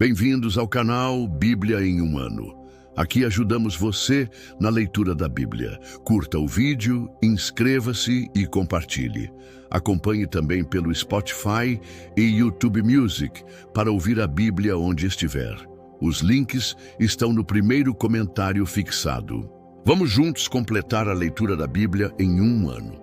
Bem-vindos ao canal Bíblia em um Ano. Aqui ajudamos você na leitura da Bíblia. Curta o vídeo, inscreva-se e compartilhe. Acompanhe também pelo Spotify e YouTube Music para ouvir a Bíblia onde estiver. Os links estão no primeiro comentário fixado. Vamos juntos completar a leitura da Bíblia em um ano.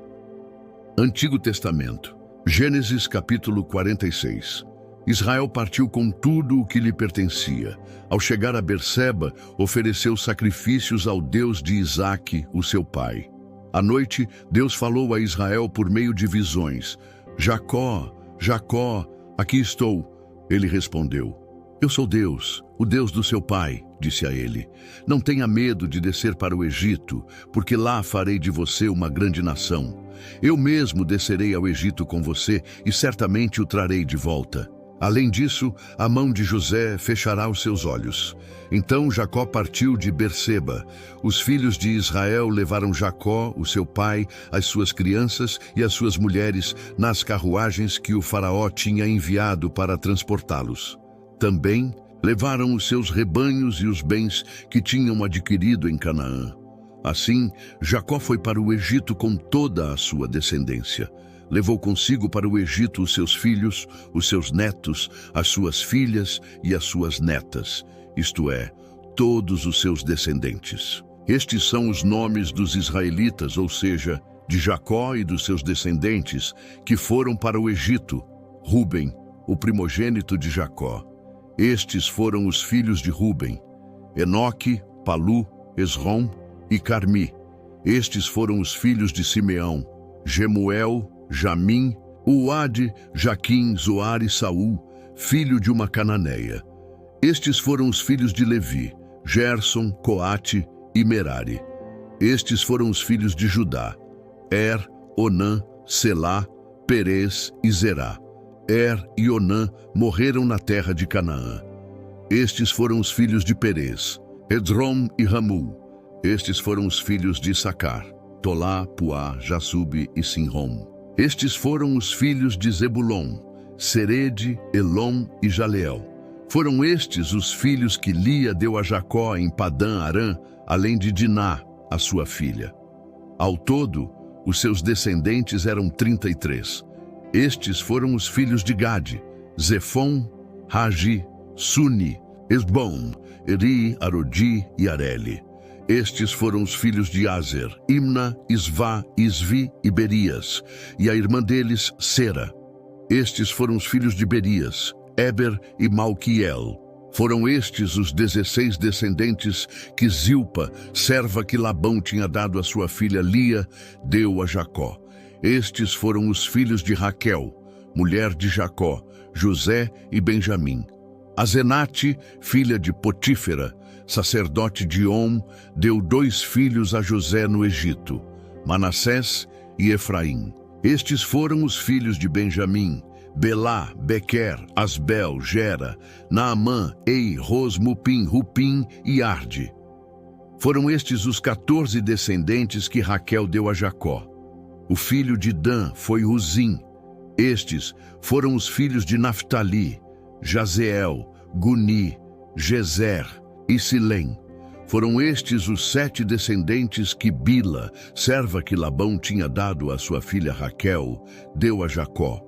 Antigo Testamento, Gênesis capítulo 46. Israel partiu com tudo o que lhe pertencia. Ao chegar a Berseba, ofereceu sacrifícios ao Deus de Isaque, o seu pai. À noite, Deus falou a Israel por meio de visões. Jacó, Jacó, aqui estou. Ele respondeu, eu sou Deus, o Deus do seu pai, disse a ele. Não tenha medo de descer para o Egito, porque lá farei de você uma grande nação. Eu mesmo descerei ao Egito com você e certamente o trarei de volta. Além disso, a mão de José fechará os seus olhos. Então Jacó partiu de Berseba. Os filhos de Israel levaram Jacó, o seu pai, as suas crianças e as suas mulheres nas carruagens que o faraó tinha enviado para transportá-los. Também levaram os seus rebanhos e os bens que tinham adquirido em Canaã. Assim, Jacó foi para o Egito com toda a sua descendência. Levou consigo para o Egito os seus filhos, os seus netos, as suas filhas e as suas netas, isto é, todos os seus descendentes. Estes são os nomes dos israelitas, ou seja, de Jacó e dos seus descendentes, que foram para o Egito. Ruben, o primogênito de Jacó. Estes foram os filhos de Ruben: Enoque, Palu, Esrom e Carmi. Estes foram os filhos de Simeão: Gemuel, Jamim, Uade, Jaquim, Zoar e Saul, filho de uma cananeia. Estes foram os filhos de Levi: Gerson, Coate e Merari. Estes foram os filhos de Judá: Er, Onã, Selá, Perez e Zerá. Er e Onã morreram na terra de Canaã. Estes foram os filhos de Perez: Edrom e Ramul. Estes foram os filhos de Issacar: Tolá, Puá, Jassube e Sinrom. Estes foram os filhos de Zebulon: Serede, Elom e Jaleel. Foram estes os filhos que Lia deu a Jacó em Padã Arã, além de Diná, a sua filha. Ao todo, os seus descendentes eram 33. Estes foram os filhos de Gade: Zefon, Ragi, Suni, Esbom, Eri, Arodi e Areli. Estes foram os filhos de Azer: Imna, Isvá, Isvi e Berias, e a irmã deles, Sera. Estes foram os filhos de Berias: Eber e Malquiel. Foram estes os 16 descendentes que Zilpa, serva que Labão tinha dado à sua filha Lia, deu a Jacó. Estes foram os filhos de Raquel, mulher de Jacó, José e Benjamim. Azenate, filha de Potífera, sacerdote de On, deu 2 filhos a José no Egito, Manassés e Efraim. Estes foram os filhos de Benjamim: Belá, Bequer, Asbel, Gera, Naamã, Ei, Ros, Mupim, Rupim e Arde. Foram estes os 14 descendentes que Raquel deu a Jacó. O filho de Dan foi Uzim. Estes foram os filhos de Naftali: Jazeel, Guni, Jezer e Silém. Foram estes os 7 descendentes que Bila, serva que Labão tinha dado à sua filha Raquel, deu a Jacó.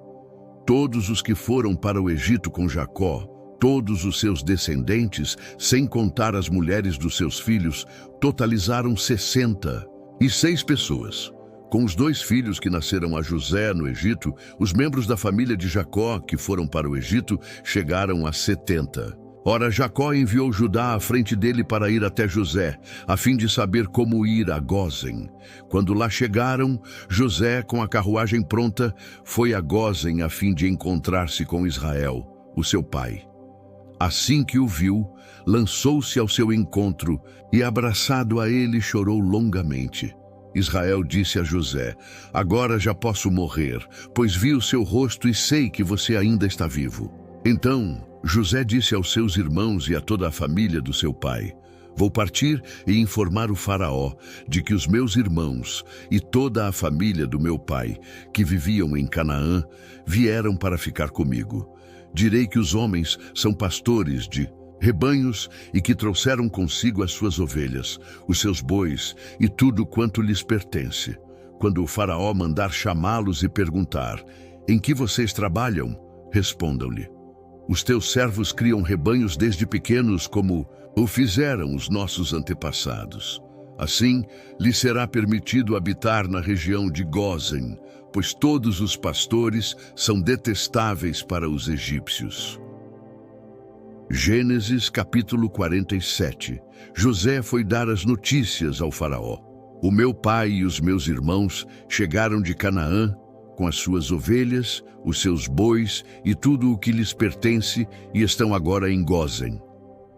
Todos os que foram para o Egito com Jacó, todos os seus descendentes, sem contar as mulheres dos seus filhos, totalizaram 66 pessoas. Com os 2 filhos que nasceram a José no Egito, os membros da família de Jacó que foram para o Egito chegaram a 70. Ora, Jacó enviou Judá à frente dele para ir até José, a fim de saber como ir a Gósen. Quando lá chegaram, José, com a carruagem pronta, foi a Gósen a fim de encontrar-se com Israel, o seu pai. Assim que o viu, lançou-se ao seu encontro e, abraçado a ele, chorou longamente. Israel disse a José: agora já posso morrer, pois vi o seu rosto e sei que você ainda está vivo. Então José disse aos seus irmãos e a toda a família do seu pai: vou partir e informar o faraó de que os meus irmãos e toda a família do meu pai, que viviam em Canaã, vieram para ficar comigo. Direi que os homens são pastores de rebanhos e que trouxeram consigo as suas ovelhas, os seus bois e tudo quanto lhes pertence. Quando o faraó mandar chamá-los e perguntar: em que vocês trabalham? Respondam-lhe: os teus servos criam rebanhos desde pequenos, como o fizeram os nossos antepassados. Assim, lhes será permitido habitar na região de Gósen, pois todos os pastores são detestáveis para os egípcios. Gênesis capítulo 47. José foi dar as notícias ao faraó. O meu pai e os meus irmãos chegaram de Canaã com as suas ovelhas, os seus bois e tudo o que lhes pertence e estão agora em Gósen.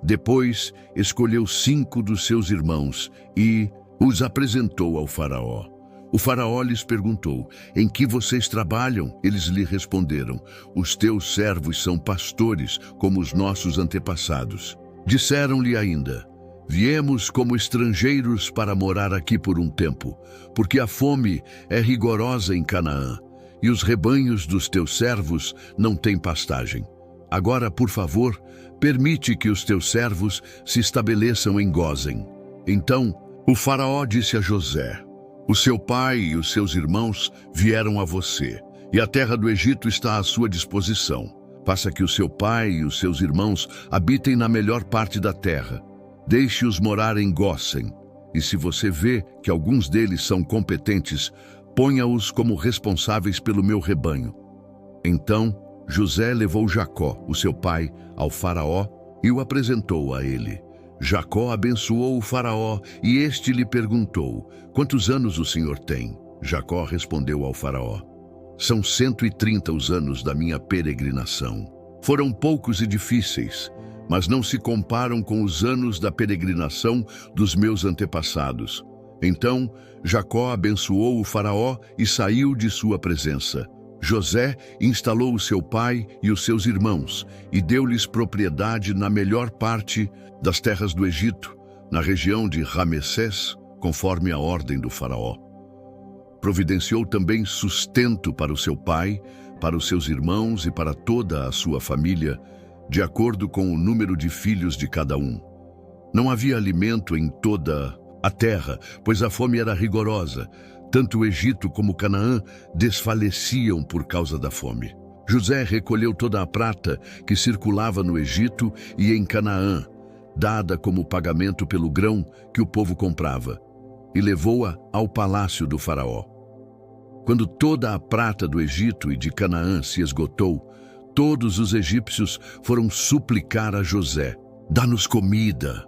Depois escolheu 5 dos seus irmãos e os apresentou ao faraó. O faraó lhes perguntou: em que vocês trabalham? Eles lhe responderam: os teus servos são pastores, como os nossos antepassados. Disseram-lhe ainda: viemos como estrangeiros para morar aqui por um tempo, porque a fome é rigorosa em Canaã, e os rebanhos dos teus servos não têm pastagem. Agora, por favor, permite que os teus servos se estabeleçam em Gósen. Então, o faraó disse a José: o seu pai e os seus irmãos vieram a você, e a terra do Egito está à sua disposição. Faça que o seu pai e os seus irmãos habitem na melhor parte da terra. Deixe-os morar em Gósen, e se você vê que alguns deles são competentes, ponha-os como responsáveis pelo meu rebanho. Então, José levou Jacó, o seu pai, ao faraó e o apresentou a ele. Jacó abençoou o faraó e este lhe perguntou: quantos anos o senhor tem? Jacó respondeu ao faraó: são 130 os anos da minha peregrinação. Foram poucos e difíceis, mas não se comparam com os anos da peregrinação dos meus antepassados. Então Jacó abençoou o faraó e saiu de sua presença. José instalou o seu pai e os seus irmãos e deu-lhes propriedade na melhor parte das terras do Egito, na região de Ramessés, conforme a ordem do faraó. Providenciou também sustento para o seu pai, para os seus irmãos e para toda a sua família, de acordo com o número de filhos de cada um. Não havia alimento em toda a terra, pois a fome era rigorosa. Tanto o Egito como Canaã desfaleciam por causa da fome. José recolheu toda a prata que circulava no Egito e em Canaã, dada como pagamento pelo grão que o povo comprava, e levou-a ao palácio do faraó. Quando toda a prata do Egito e de Canaã se esgotou, todos os egípcios foram suplicar a José: dá-nos comida,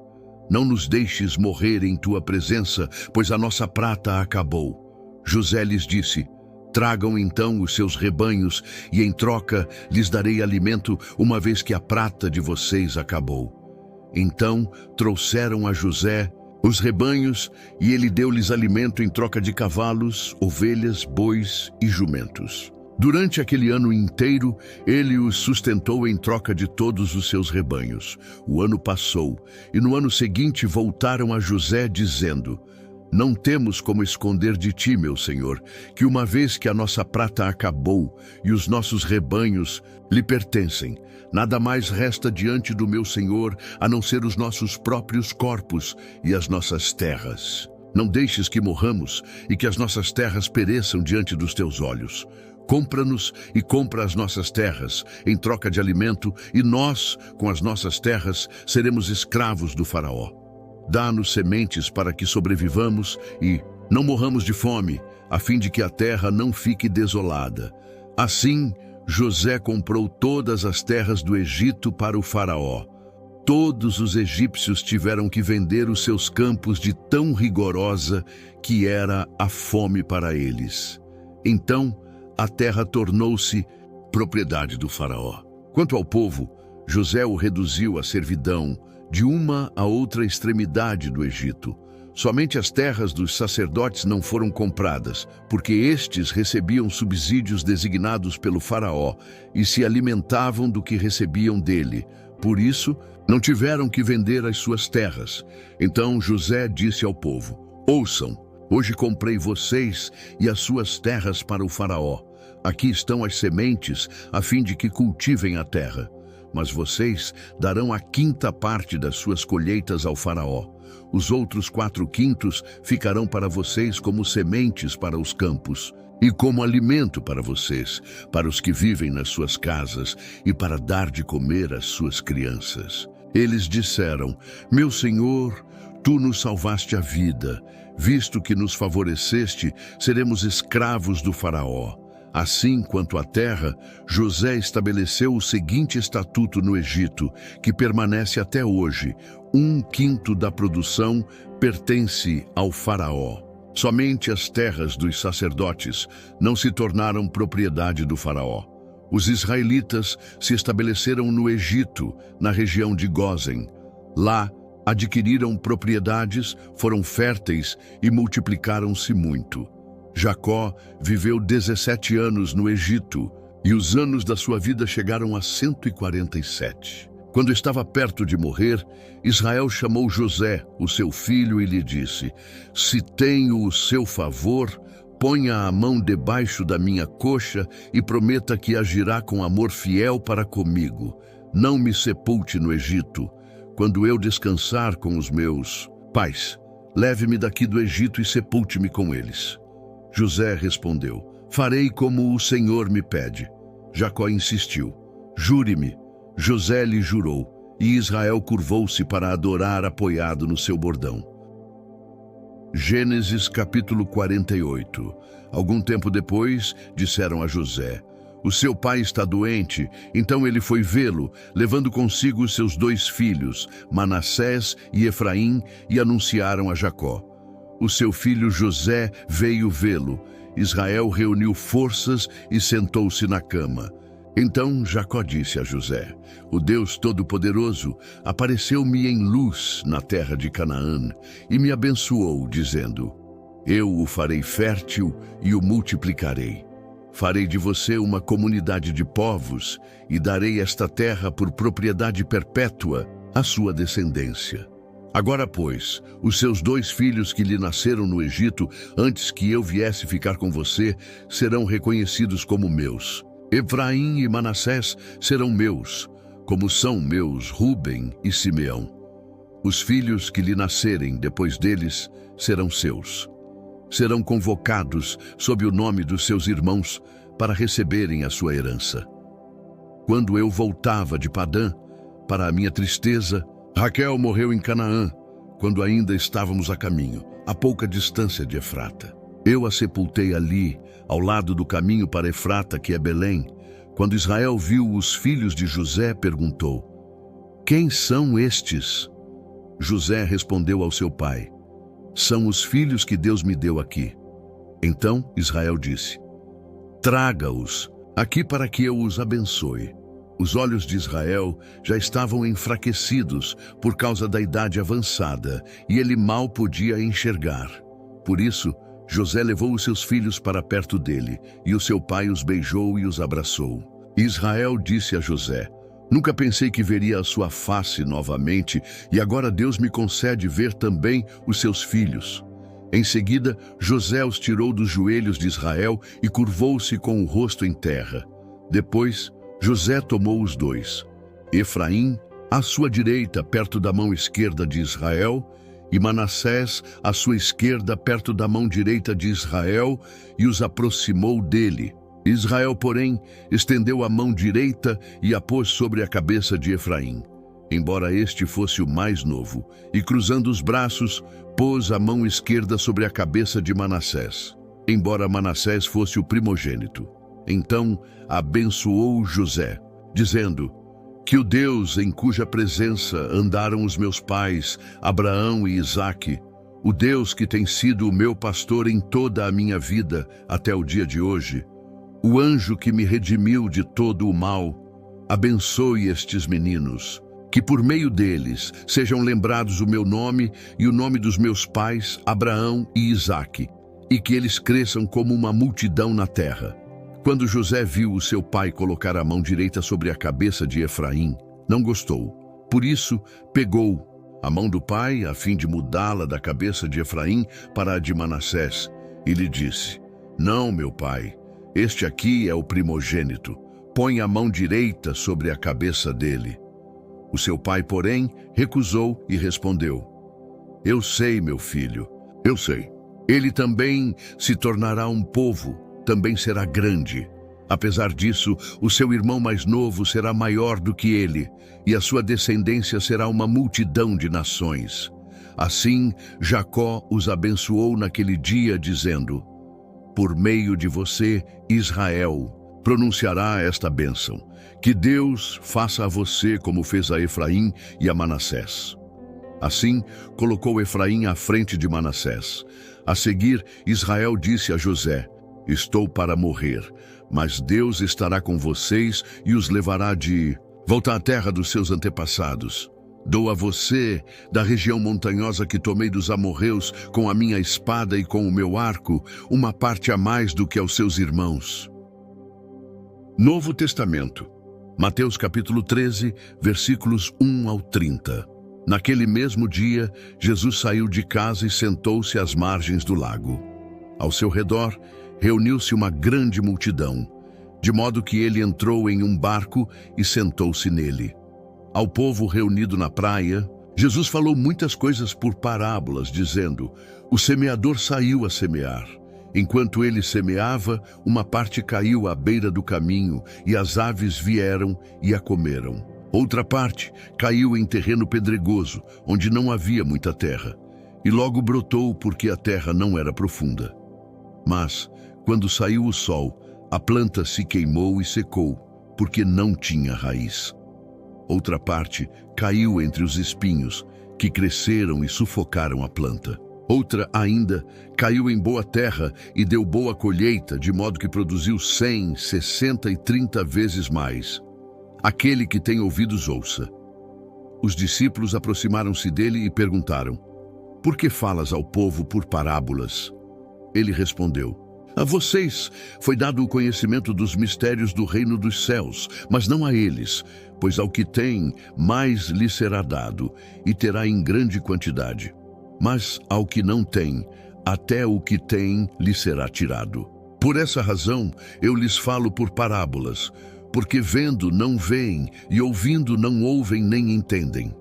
não nos deixes morrer em tua presença, pois a nossa prata acabou. José lhes disse: tragam então os seus rebanhos e em troca lhes darei alimento, uma vez que a prata de vocês acabou. Então trouxeram a José os rebanhos e ele deu-lhes alimento em troca de cavalos, ovelhas, bois e jumentos. Durante aquele ano inteiro, ele os sustentou em troca de todos os seus rebanhos. O ano passou e no ano seguinte voltaram a José dizendo: não temos como esconder de ti, meu senhor, que uma vez que a nossa prata acabou e os nossos rebanhos lhe pertencem, nada mais resta diante do meu senhor a não ser os nossos próprios corpos e as nossas terras. Não deixes que morramos e que as nossas terras pereçam diante dos teus olhos. Compra-nos e compra as nossas terras em troca de alimento, e nós, com as nossas terras, seremos escravos do faraó. Dá-nos sementes para que sobrevivamos e não morramos de fome, a fim de que a terra não fique desolada. Assim, José comprou todas as terras do Egito para o faraó. Todos os egípcios tiveram que vender os seus campos de tão rigorosa que era a fome para eles. Então, a terra tornou-se propriedade do faraó. Quanto ao povo, José o reduziu à servidão, de uma a outra extremidade do Egito. Somente as terras dos sacerdotes não foram compradas, porque estes recebiam subsídios designados pelo faraó e se alimentavam do que recebiam dele. Por isso, não tiveram que vender as suas terras. Então José disse ao povo: ouçam, hoje comprei vocês e as suas terras para o faraó. aqui estão as sementes, a fim de que cultivem a terra. Mas vocês darão a quinta parte das suas colheitas ao faraó. Os outros 4/5 ficarão para vocês como sementes para os campos, e como alimento para vocês, para os que vivem nas suas casas, e para dar de comer às suas crianças. Eles disseram: meu senhor, tu nos salvaste a vida. Visto que nos favoreceste, seremos escravos do faraó. Assim quanto à terra, José estabeleceu o seguinte estatuto no Egito, que permanece até hoje: 1/5 da produção pertence ao faraó. Somente as terras dos sacerdotes não se tornaram propriedade do faraó. Os israelitas se estabeleceram no Egito, na região de Gósen. Lá, adquiriram propriedades, foram férteis e multiplicaram-se muito. Jacó viveu 17 anos no Egito, e os anos da sua vida chegaram a 147. Quando estava perto de morrer, Israel chamou José, o seu filho, e lhe disse: se tenho o seu favor, ponha a mão debaixo da minha coxa e prometa que agirá com amor fiel para comigo. Não me sepulte no Egito. Quando eu descansar com os meus pais, leve-me daqui do Egito e sepulte-me com eles. José respondeu: farei como o Senhor me pede. Jacó insistiu: jure-me. José lhe jurou, e Israel curvou-se para adorar apoiado no seu bordão. Gênesis capítulo 48. Algum tempo depois, disseram a José: o seu pai está doente. Então ele foi vê-lo, levando consigo os seus 2 filhos, Manassés e Efraim, e anunciaram a Jacó. O seu filho José veio vê-lo. Israel reuniu forças e sentou-se na cama. Então Jacó disse a José: o Deus Todo-Poderoso apareceu-me em luz na terra de Canaã e me abençoou, dizendo: eu o farei fértil e o multiplicarei. Farei de você uma comunidade de povos e darei esta terra por propriedade perpétua à sua descendência. Agora, pois, os seus 2 filhos que lhe nasceram no Egito, antes que eu viesse ficar com você, serão reconhecidos como meus. Efraim e Manassés serão meus, como são meus Rúben e Simeão. Os filhos que lhe nascerem depois deles serão seus. Serão convocados sob o nome dos seus irmãos para receberem a sua herança. Quando eu voltava de Padã, para a minha tristeza, Raquel morreu em Canaã, quando ainda estávamos a caminho, a pouca distância de Efrata. Eu a sepultei ali, ao lado do caminho para Efrata, que é Belém. Quando Israel viu os filhos de José, perguntou: quem são estes? José respondeu ao seu pai: são os filhos que Deus me deu aqui. Então Israel disse: traga-os aqui para que eu os abençoe. Os olhos de Israel já estavam enfraquecidos por causa da idade avançada, e ele mal podia enxergar. Por isso, José levou os seus filhos para perto dele, e o seu pai os beijou e os abraçou. Israel disse a José: nunca pensei que veria a sua face novamente, e agora Deus me concede ver também os seus filhos. Em seguida, José os tirou dos joelhos de Israel e curvou-se com o rosto em terra. Depois, José tomou os 2, Efraim à sua direita, perto da mão esquerda de Israel, e Manassés à sua esquerda, perto da mão direita de Israel, e os aproximou dele. Israel, porém, estendeu a mão direita e a pôs sobre a cabeça de Efraim, embora este fosse o mais novo, e cruzando os braços, pôs a mão esquerda sobre a cabeça de Manassés, embora Manassés fosse o primogênito. Então abençoou José, dizendo: que o Deus em cuja presença andaram os meus pais, Abraão e Isaque, o Deus que tem sido o meu pastor em toda a minha vida até o dia de hoje, o anjo que me redimiu de todo o mal, abençoe estes meninos, que por meio deles sejam lembrados o meu nome e o nome dos meus pais, Abraão e Isaque, e que eles cresçam como uma multidão na terra. Quando José viu o seu pai colocar a mão direita sobre a cabeça de Efraim, não gostou. Por isso, pegou a mão do pai a fim de mudá-la da cabeça de Efraim para a de Manassés, e lhe disse: não, meu pai, Este aqui é o primogênito. Põe a mão direita sobre a cabeça dele. O seu pai, porém, recusou e respondeu: Eu sei, meu filho, eu sei. Ele também se tornará um povo, também será grande. Apesar disso, o seu irmão mais novo será maior do que ele, e a sua descendência será uma multidão de nações. Assim, Jacó os abençoou naquele dia, dizendo: Por meio de você, Israel pronunciará esta bênção: que Deus faça a você como fez a Efraim e a Manassés. Assim, colocou Efraim à frente de Manassés. A seguir, Israel disse a José: Estou para morrer, mas Deus estará com vocês e os levará de volta à terra dos seus antepassados. Dou a você, da região montanhosa que tomei dos amorreus, com a minha espada e com o meu arco, uma parte a mais do que aos seus irmãos. Novo Testamento, Mateus capítulo 13, versículos 1 ao 30. Naquele mesmo dia, Jesus saiu de casa e sentou-se às margens do lago. Ao seu redor, reuniu-se uma grande multidão, de modo que ele entrou em um barco e sentou-se nele. Ao povo reunido na praia, Jesus falou muitas coisas por parábolas, dizendo: O semeador saiu a semear. Enquanto ele semeava, uma parte caiu à beira do caminho, e as aves vieram e a comeram. Outra parte caiu em terreno pedregoso, onde não havia muita terra, e logo brotou porque a terra não era profunda. Mas, quando saiu o sol, a planta se queimou e secou, porque não tinha raiz. Outra parte caiu entre os espinhos, que cresceram e sufocaram a planta. Outra ainda caiu em boa terra e deu boa colheita, de modo que produziu 100, 60 e 30 vezes mais. Aquele que tem ouvidos, ouça. Os discípulos aproximaram-se dele e perguntaram: Por que falas ao povo por parábolas? Ele respondeu: A vocês foi dado o conhecimento dos mistérios do reino dos céus, mas não a eles, pois ao que tem, mais lhe será dado, e terá em grande quantidade. Mas ao que não tem, até o que tem lhe será tirado. Por essa razão, eu lhes falo por parábolas, porque vendo não veem, e ouvindo não ouvem nem entendem.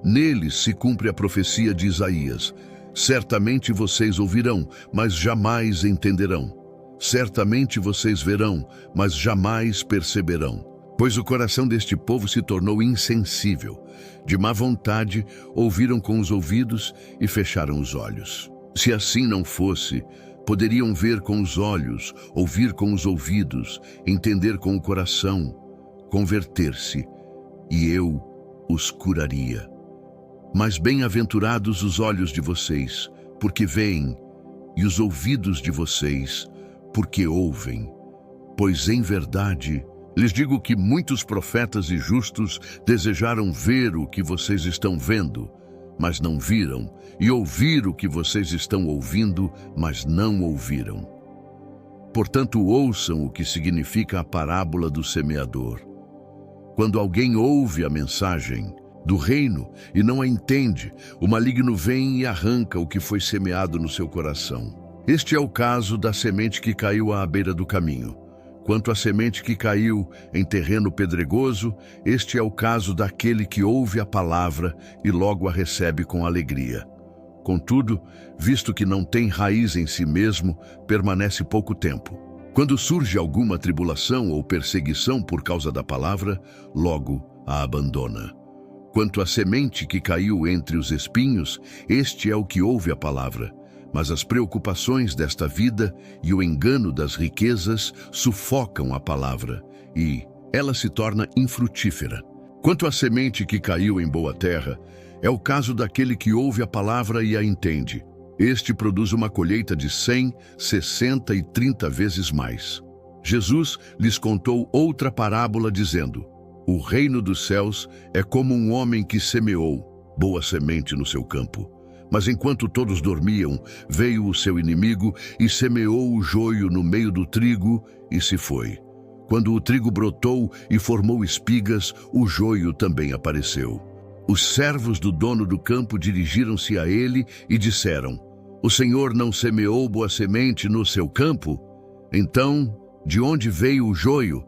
Neles se cumpre a profecia de Isaías: Certamente vocês ouvirão, mas jamais entenderão. Certamente vocês verão, mas jamais perceberão. Pois o coração deste povo se tornou insensível. De má vontade, ouviram com os ouvidos e fecharam os olhos. Se assim não fosse, poderiam ver com os olhos, ouvir com os ouvidos, entender com o coração, converter-se, e eu os curaria. Mas bem-aventurados os olhos de vocês, porque veem, e os ouvidos de vocês, porque ouvem. Pois em verdade, lhes digo que muitos profetas e justos desejaram ver o que vocês estão vendo, mas não viram, e ouvir o que vocês estão ouvindo, mas não ouviram. Portanto, ouçam o que significa a parábola do semeador. Quando alguém ouve a mensagem do reino e não a entende, o maligno vem e arranca o que foi semeado no seu coração. Este é o caso da semente que caiu à beira do caminho. Quanto à semente que caiu em terreno pedregoso, este é o caso daquele que ouve a palavra e logo a recebe com alegria. Contudo, visto que não tem raiz em si mesmo, permanece pouco tempo. Quando surge alguma tribulação ou perseguição por causa da palavra, logo a abandona. Quanto à semente que caiu entre os espinhos, este é o que ouve a palavra. Mas as preocupações desta vida e o engano das riquezas sufocam a palavra, e ela se torna infrutífera. Quanto à semente que caiu em boa terra, é o caso daquele que ouve a palavra e a entende. Este produz uma colheita de 100, 60 e 30 vezes mais. Jesus lhes contou outra parábola dizendo: O reino dos céus é como um homem que semeou boa semente no seu campo. Mas enquanto todos dormiam, veio o seu inimigo e semeou o joio no meio do trigo e se foi. Quando o trigo brotou e formou espigas, o joio também apareceu. Os servos do dono do campo dirigiram-se a ele e disseram: O senhor não semeou boa semente no seu campo? Então De onde veio o joio?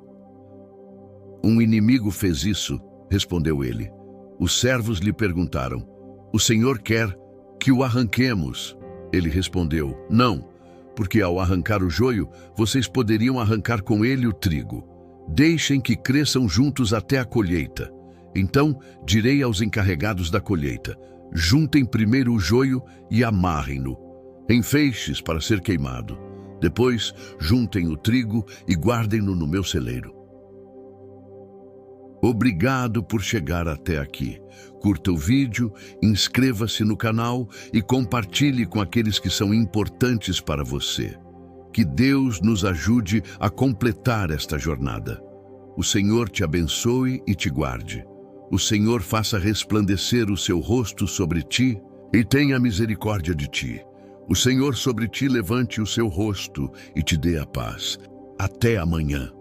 Um inimigo fez isso, respondeu ele. Os servos lhe perguntaram: o Senhor quer que o arranquemos? Ele respondeu: não, porque ao arrancar o joio, vocês poderiam arrancar com ele o trigo. Deixem que cresçam juntos até a colheita. Então direi aos encarregados da colheita: juntem primeiro o joio e amarrem-no em feixes para ser queimado. Depois, juntem o trigo e guardem-no no meu celeiro. Obrigado por chegar até aqui. Curta o vídeo, inscreva-se no canal e compartilhe com aqueles que são importantes para você. Que Deus nos ajude a completar esta jornada. O Senhor te abençoe e te guarde. O Senhor faça resplandecer o seu rosto sobre ti e tenha misericórdia de ti. O Senhor sobre ti levante o seu rosto e te dê a paz. Até amanhã.